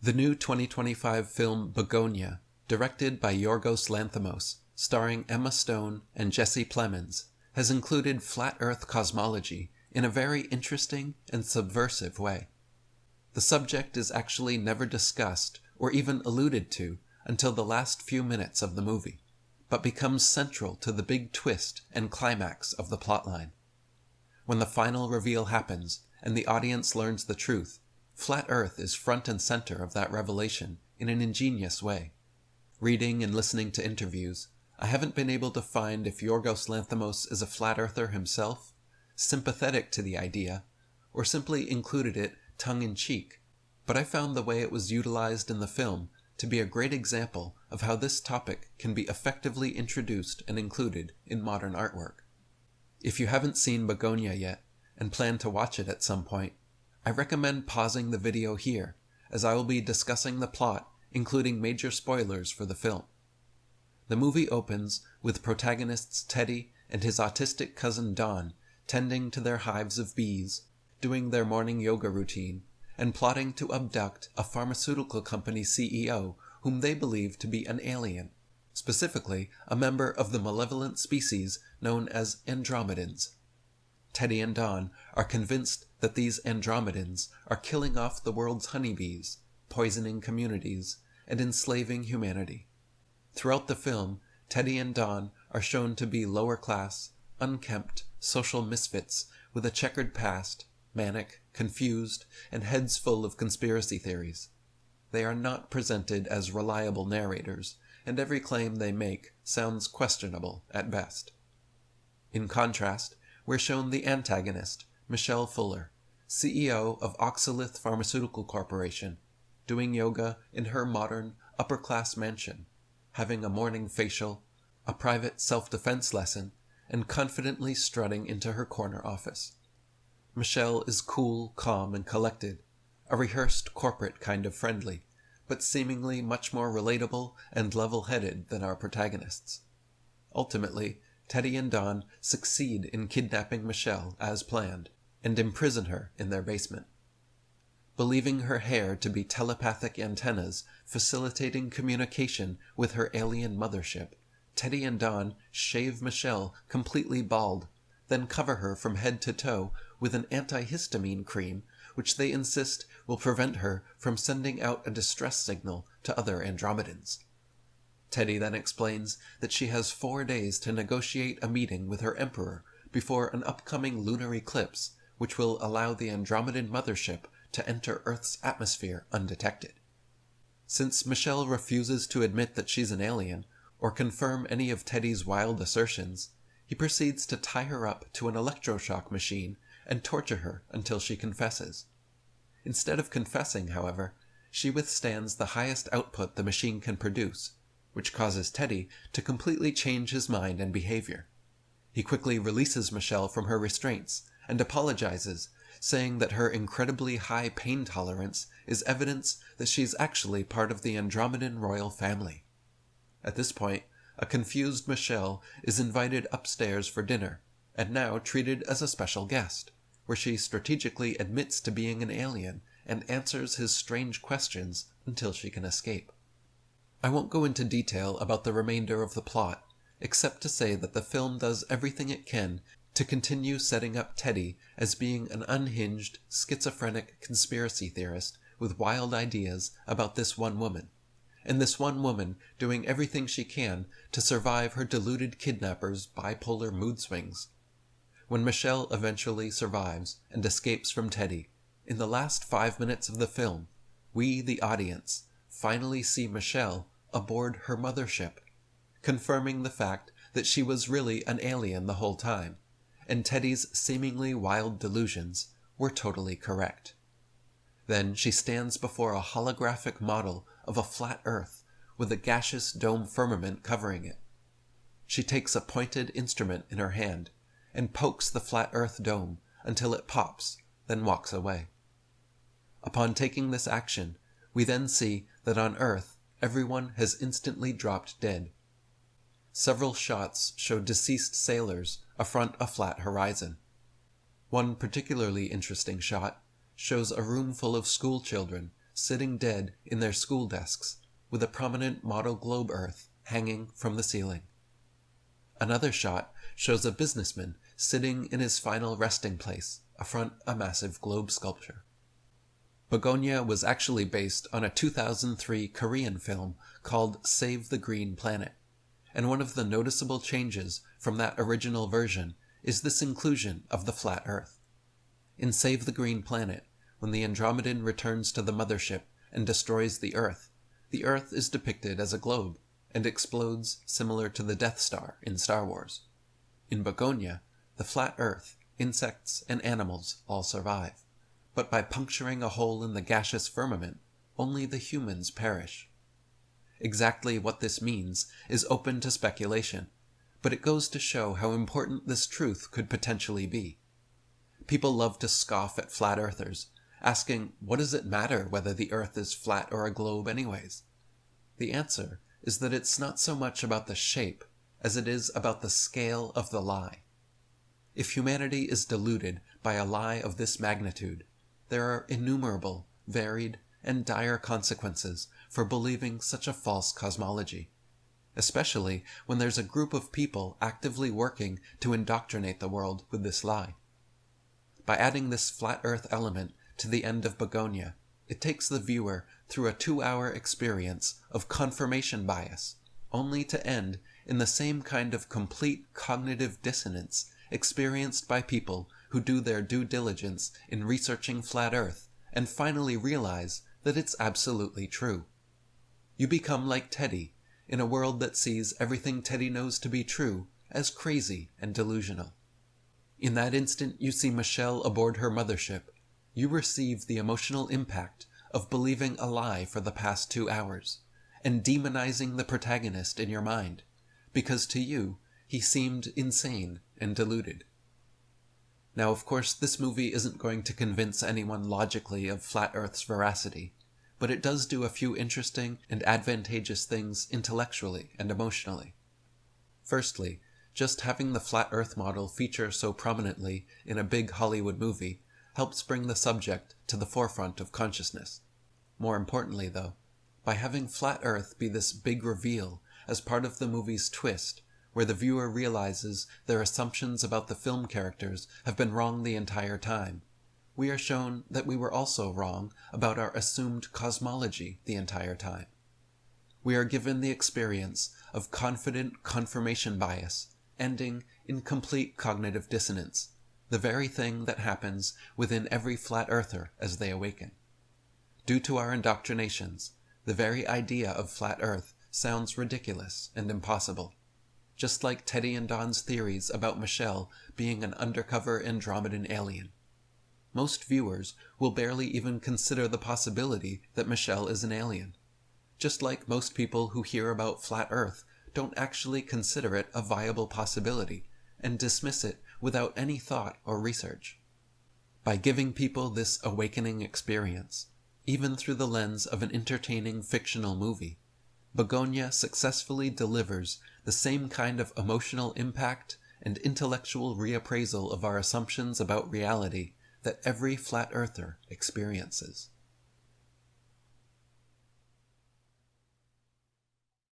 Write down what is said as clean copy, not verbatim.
The new 2025 film Bugonia, directed by Yorgos Lanthimos, starring Emma Stone and Jesse Plemons, has included flat Earth cosmology in a very interesting and subversive way. The subject is actually never discussed or even alluded to until the last few minutes of the movie, but becomes central to the big twist and climax of the plotline. When the final reveal happens and the audience learns the truth, flat Earth is front and center of that revelation in an ingenious way. Reading and listening to interviews, I haven't been able to find if Yorgos Lanthimos is a flat earther himself, sympathetic to the idea, or simply included it tongue-in-cheek, but I found the way it was utilized in the film to be a great example of how this topic can be effectively introduced and included in modern artwork. If you haven't seen Bugonia yet, and plan to watch it at some point, I recommend pausing the video here, as I will be discussing the plot, including major spoilers for the film. The movie opens with protagonists Teddy and his autistic cousin Don tending to their hives of bees, doing their morning yoga routine, and plotting to abduct a pharmaceutical company CEO whom they believe to be an alien, specifically a member of the malevolent species known as Andromedans. Teddy and Don are convinced that these Andromedans are killing off the world's honeybees, poisoning communities, and enslaving humanity. Throughout the film, Teddy and Don are shown to be lower class, unkempt, social misfits with a checkered past, manic, confused, and heads full of conspiracy theories. They are not presented as reliable narrators, and every claim they make sounds questionable at best. In contrast, we're shown the antagonist, Michelle Fuller, CEO of Oxalith Pharmaceutical Corporation, doing yoga in her modern, upper-class mansion, having a morning facial, a private self-defense lesson, and confidently strutting into her corner office. Michelle is cool, calm, and collected, a rehearsed corporate kind of friendly, but seemingly much more relatable and level-headed than our protagonists. Ultimately, Teddy and Don succeed in kidnapping Michelle as planned, and imprison her in their basement. Believing her hair to be telepathic antennas facilitating communication with her alien mothership, Teddy and Don shave Michelle completely bald, then cover her from head to toe with an antihistamine cream which they insist will prevent her from sending out a distress signal to other Andromedans. Teddy then explains that she has 4 days to negotiate a meeting with her emperor before an upcoming lunar eclipse, which will allow the Andromedan mothership to enter Earth's atmosphere undetected. Since Michelle refuses to admit that she's an alien, or confirm any of Teddy's wild assertions, he proceeds to tie her up to an electroshock machine and torture her until she confesses. Instead of confessing, however, she withstands the highest output the machine can produce, which causes Teddy to completely change his mind and behavior. He quickly releases Michelle from her restraints and apologizes, saying that her incredibly high pain tolerance is evidence that she's actually part of the Andromedan royal family. At this point, a confused Michelle is invited upstairs for dinner, and now treated as a special guest, where she strategically admits to being an alien and answers his strange questions until she can escape. I won't go into detail about the remainder of the plot, except to say that the film does everything it can to continue setting up Teddy as being an unhinged, schizophrenic conspiracy theorist with wild ideas about this one woman, and this one woman doing everything she can to survive her deluded kidnapper's bipolar mood swings. When Michelle eventually survives and escapes from Teddy, in the last 5 minutes of the film, we, the audience, finally see Michelle aboard her mothership, confirming the fact that she was really an alien the whole time, and Teddy's seemingly wild delusions were totally correct. Then she stands before a holographic model of a flat Earth with a gaseous dome firmament covering it. She takes a pointed instrument in her hand and pokes the flat Earth dome until it pops, then walks away. Upon taking this action, we then see that on Earth everyone has instantly dropped dead. Several shots show deceased sailors affront a flat horizon. One particularly interesting shot shows a room full of school children sitting dead in their school desks, with a prominent model globe Earth hanging from the ceiling. Another shot shows a businessman sitting in his final resting place affront a massive globe sculpture. Bugonia was actually based on a 2003 Korean film called Save the Green Planet, and one of the noticeable changes from that original version is this inclusion of the flat Earth. In Save the Green Planet, when the Andromedan returns to the mothership and destroys the Earth is depicted as a globe and explodes similar to the Death Star in Star Wars. In Bugonia, the flat Earth, insects, and animals all survive, but by puncturing a hole in the gaseous firmament, only the humans perish. Exactly what this means is open to speculation, but it goes to show how important this truth could potentially be. People love to scoff at flat earthers, asking, what does it matter whether the Earth is flat or a globe anyways? The answer is that it's not so much about the shape as it is about the scale of the lie. If humanity is deluded by a lie of this magnitude, there are innumerable, varied, and dire consequences for believing such a false cosmology, especially when there's a group of people actively working to indoctrinate the world with this lie. By adding this flat Earth element to the end of Bugonia, it takes the viewer through a 2-hour experience of confirmation bias, only to end in the same kind of complete cognitive dissonance experienced by people who do their due diligence in researching flat Earth and finally realize that it's absolutely true. You become like Teddy, in a world that sees everything Teddy knows to be true as crazy and delusional. In that instant you see Michelle aboard her mothership, you receive the emotional impact of believing a lie for the past 2 hours, and demonizing the protagonist in your mind, because to you, he seemed insane and deluded. Now, of course, this movie isn't going to convince anyone logically of Flat Earth's veracity, but it does do a few interesting and advantageous things intellectually and emotionally. Firstly, just having the Flat Earth model feature so prominently in a big Hollywood movie helps bring the subject to the forefront of consciousness. More importantly, though, by having Flat Earth be this big reveal as part of the movie's twist, where the viewer realizes their assumptions about the film characters have been wrong the entire time, we are shown that we were also wrong about our assumed cosmology the entire time. We are given the experience of confident confirmation bias, ending in complete cognitive dissonance, the very thing that happens within every flat earther as they awaken. Due to our indoctrinations, the very idea of flat Earth sounds ridiculous and impossible, just like Teddy and Don's theories about Michelle being an undercover Andromedan alien. Most viewers will barely even consider the possibility that Michelle is an alien, just like most people who hear about flat Earth don't actually consider it a viable possibility and dismiss it without any thought or research. By giving people this awakening experience, even through the lens of an entertaining fictional movie, Bugonia successfully delivers the same kind of emotional impact and intellectual reappraisal of our assumptions about reality that every flat earther experiences.